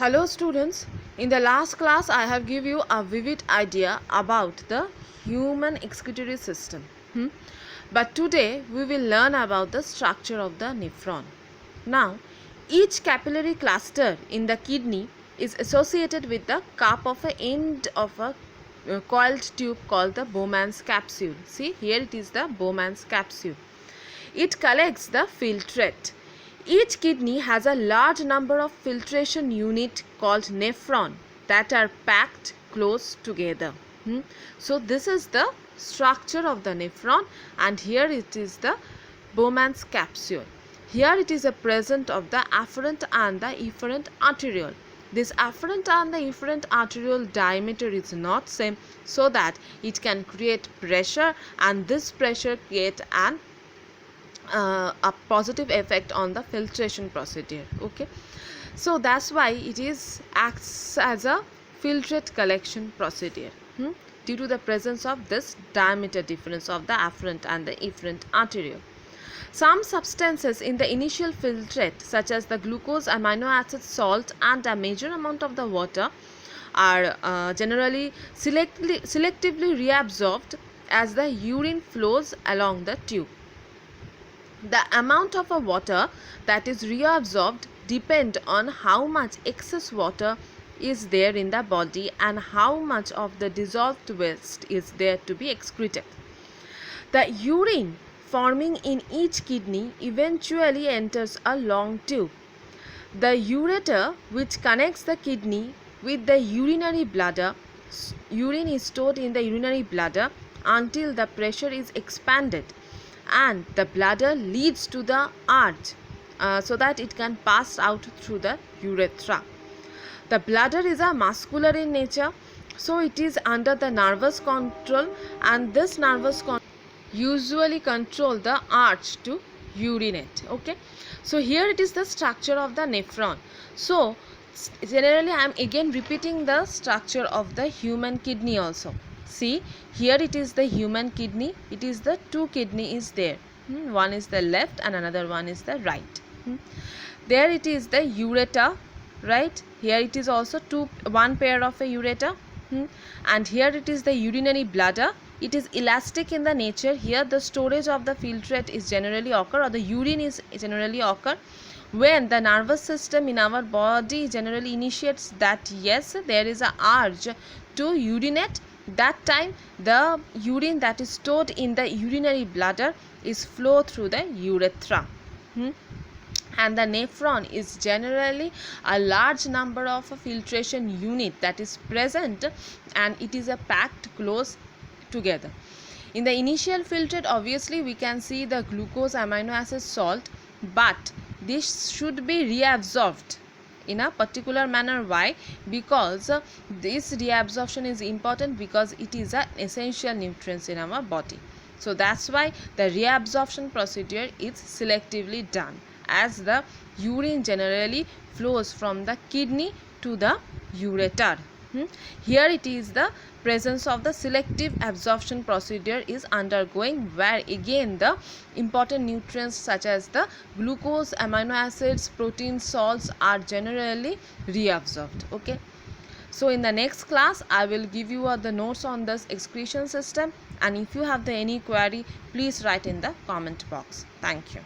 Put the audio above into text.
Hello students, in the last class I have given you a vivid idea about the human excretory system. But today we will learn about the structure of the nephron. Now, each capillary cluster in the kidney is associated with the cup of a end of a coiled tube called the Bowman's capsule. See, here it is the Bowman's capsule. It collects the filtrate. Each kidney has a large number of filtration units called nephron that are packed close together. So this is the structure of the nephron, and here it is the Bowman's capsule. Here it is a present of the afferent and the efferent arteriole. This afferent and the efferent arteriole diameter is not same, so that it can create pressure, and this pressure create a positive effect on the filtration procedure. Okay, so that's why it is acts as a filtrate collection procedure due to the presence of this diameter difference of the afferent and the efferent arteriole. Some substances in the initial filtrate, such as the glucose, amino acid, salt and a major amount of the water, are generally selectively reabsorbed as the urine flows along the tube. The amount of water that is reabsorbed depend on how much excess water is there in the body and how much of the dissolved waste is there to be excreted. The urine forming in each kidney eventually enters a long tube. The ureter, which connects the kidney with the urinary bladder, urine is stored in the urinary bladder until the pressure is expanded and the bladder leads to the arch so that it can pass out through the urethra. The bladder is a muscular in nature, so it is under the nervous control, and this nervous control usually control the arch to urinate. Okay, so here it is the structure of the nephron. So generally I am again repeating the structure of the human kidney also. See, here it is the human kidney. It is the two kidney is there. One is the left and another one is the right. There it is the ureter, right? Here it is also one pair of a ureter. And here it is the urinary bladder. It is elastic in the nature. Here the storage of the filtrate is generally occur, or the urine is generally occur when the nervous system in our body generally initiates that yes, there is a urge to urinate. That time the urine that is stored in the urinary bladder is flow through the urethra. And the nephron is generally a large number of filtration unit that is present, and it is a packed close together. In the initial filtrate, obviously we can see the glucose, amino acid, salt, but this should be reabsorbed in a particular manner. Why? Because this reabsorption is important, because it is an essential nutrients in our body. So that's why the reabsorption procedure is selectively done, as the urine generally flows from the kidney to the ureter. Here it is the presence of the selective absorption procedure is undergoing, where again the important nutrients such as the glucose, amino acids, protein, salts are generally reabsorbed. Okay, so in the next class I will give you the notes on this excretion system, and if you have any query, please write in the comment box. Thank you.